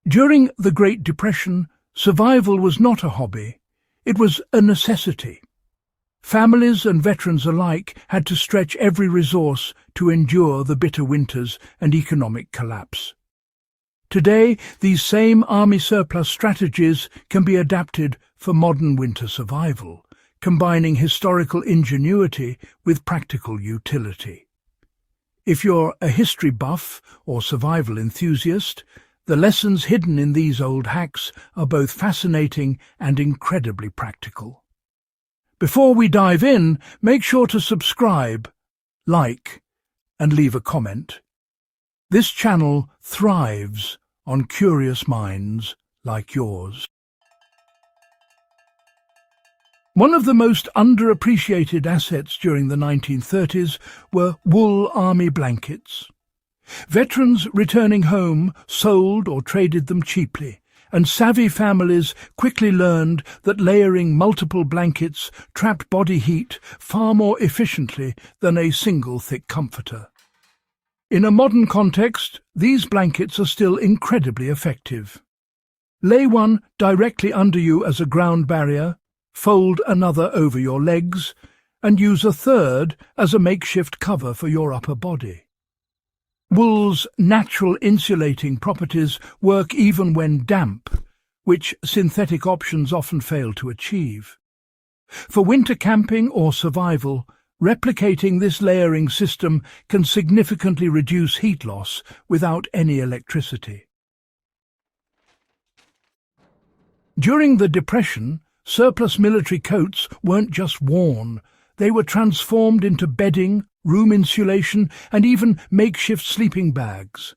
During the Great Depression, survival was not a hobby, it was a necessity. Families and veterans alike had to stretch every resource to endure the bitter winters and economic collapse. Today, these same army surplus strategies can be adapted for modern winter survival, combining historical ingenuity with practical utility. If you're a history buff or survival enthusiast, the lessons hidden in these old hacks are both fascinating and incredibly practical. Before we dive in, make sure to subscribe, like, and leave a comment. This channel thrives on curious minds like yours. One of the most underappreciated assets during the 1930s were wool army blankets. Veterans returning home sold or traded them cheaply, and savvy families quickly learned that layering multiple blankets trapped body heat far more efficiently than a single thick comforter. In a modern context, these blankets are still incredibly effective. Lay one directly under you as a ground barrier, fold another over your legs, and use a third as a makeshift cover for your upper body. Wool's natural insulating properties work even when damp, which synthetic options often fail to achieve. For winter camping or survival, replicating this layering system can significantly reduce heat loss without any electricity. During the Depression, surplus military coats weren't just worn, they were transformed into bedding, room insulation, and even makeshift sleeping bags.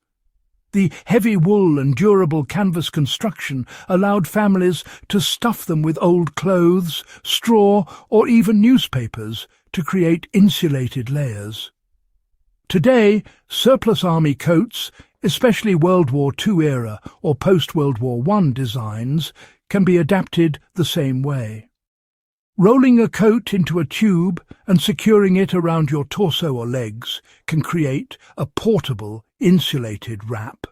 The heavy wool and durable canvas construction allowed families to stuff them with old clothes, straw, or even newspapers to create insulated layers. Today, surplus army coats, especially World War II era or post-World War I designs, can be adapted the same way. Rolling a coat into a tube and securing it around your torso or legs can create a portable, insulated wrap.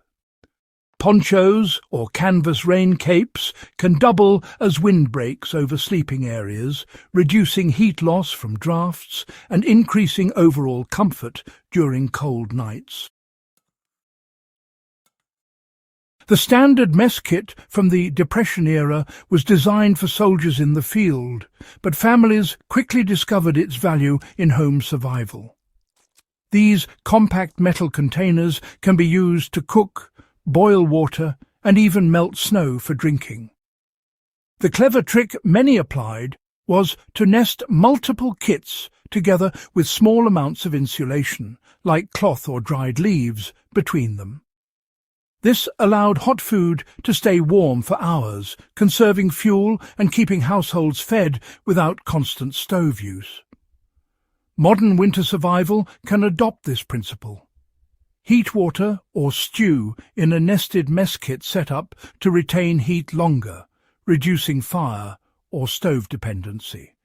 Ponchos or canvas rain capes can double as windbreaks over sleeping areas, reducing heat loss from drafts and increasing overall comfort during cold nights. The standard mess kit from the Depression era was designed for soldiers in the field, but families quickly discovered its value in home survival. These compact metal containers can be used to cook, boil water, and even melt snow for drinking. The clever trick many applied was to nest multiple kits together with small amounts of insulation, like cloth or dried leaves, between them. This allowed hot food to stay warm for hours, conserving fuel and keeping households fed without constant stove use. Modern winter survival can adopt this principle. Heat water or stew in a nested mess kit setup to retain heat longer, reducing fire or stove dependency.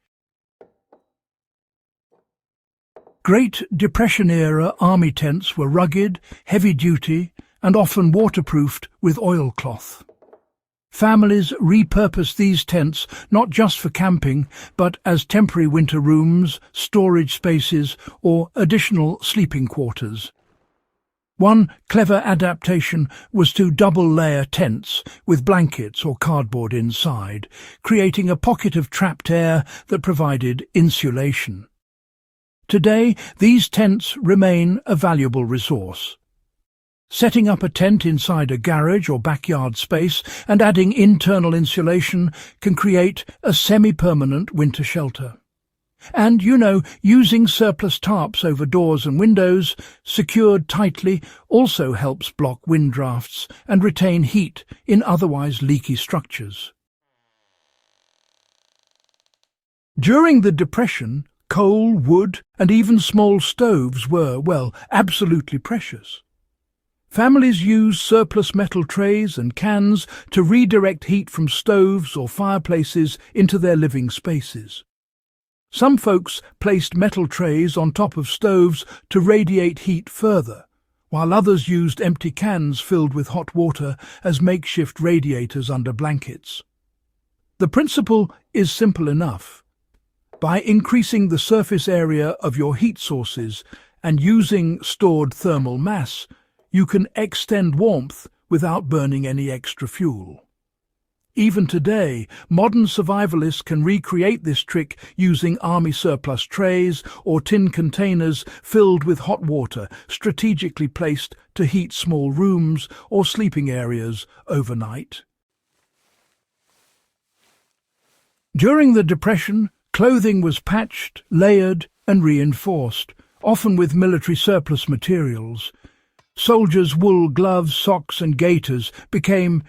Great Depression-era army tents were rugged, heavy-duty, and often waterproofed with oilcloth. Families repurposed these tents not just for camping, but as temporary winter rooms, storage spaces, or additional sleeping quarters. One clever adaptation was to double-layer tents with blankets or cardboard inside, creating a pocket of trapped air that provided insulation. Today, these tents remain a valuable resource. Setting up a tent inside a garage or backyard space and adding internal insulation can create a semi-permanent winter shelter. And, using surplus tarps over doors and windows, secured tightly, also helps block wind drafts and retain heat in otherwise leaky structures. During the Depression, coal, wood, and even small stoves were, absolutely precious. Families used surplus metal trays and cans to redirect heat from stoves or fireplaces into their living spaces. Some folks placed metal trays on top of stoves to radiate heat further, while others used empty cans filled with hot water as makeshift radiators under blankets. The principle is simple enough. By increasing the surface area of your heat sources and using stored thermal mass, you can extend warmth without burning any extra fuel. Even today, modern survivalists can recreate this trick using army surplus trays or tin containers filled with hot water strategically placed to heat small rooms or sleeping areas overnight. During the Depression, clothing was patched, layered, and reinforced, often with military surplus materials. Soldiers' wool gloves, socks and gaiters became,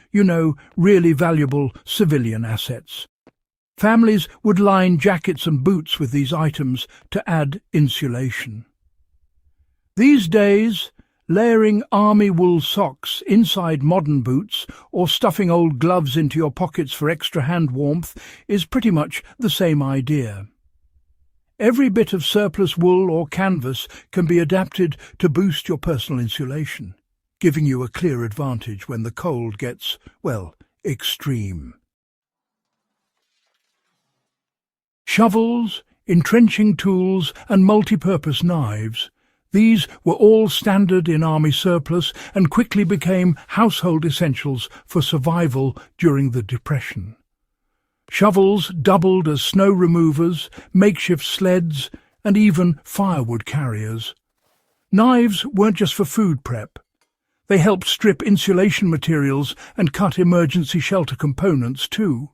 really valuable civilian assets. Families would line jackets and boots with these items to add insulation. These days, layering army wool socks inside modern boots or stuffing old gloves into your pockets for extra hand warmth is pretty much the same idea. Every bit of surplus wool or canvas can be adapted to boost your personal insulation, giving you a clear advantage when the cold gets, extreme. Shovels, entrenching tools and multi-purpose knives. These were all standard in army surplus and quickly became household essentials for survival during the Depression. Shovels doubled as snow removers, makeshift sleds, and even firewood carriers. Knives weren't just for food prep. They helped strip insulation materials and cut emergency shelter components too.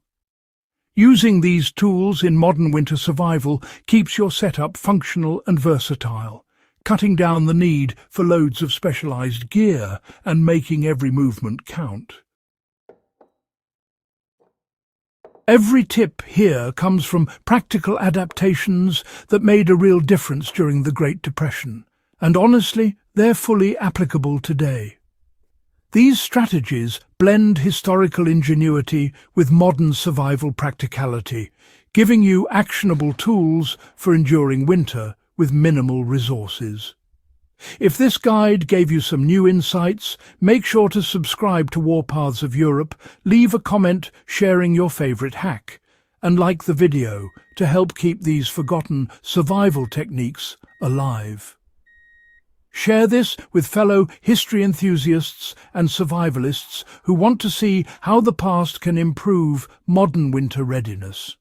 Using these tools in modern winter survival keeps your setup functional and versatile, cutting down the need for loads of specialized gear and making every movement count. Every tip here comes from practical adaptations that made a real difference during the Great Depression, and honestly, they're fully applicable today. These strategies blend historical ingenuity with modern survival practicality, giving you actionable tools for enduring winter with minimal resources. If this guide gave you some new insights, make sure to subscribe to Warpaths of Europe, leave a comment sharing your favorite hack, and like the video to help keep these forgotten survival techniques alive. Share this with fellow history enthusiasts and survivalists who want to see how the past can improve modern winter readiness.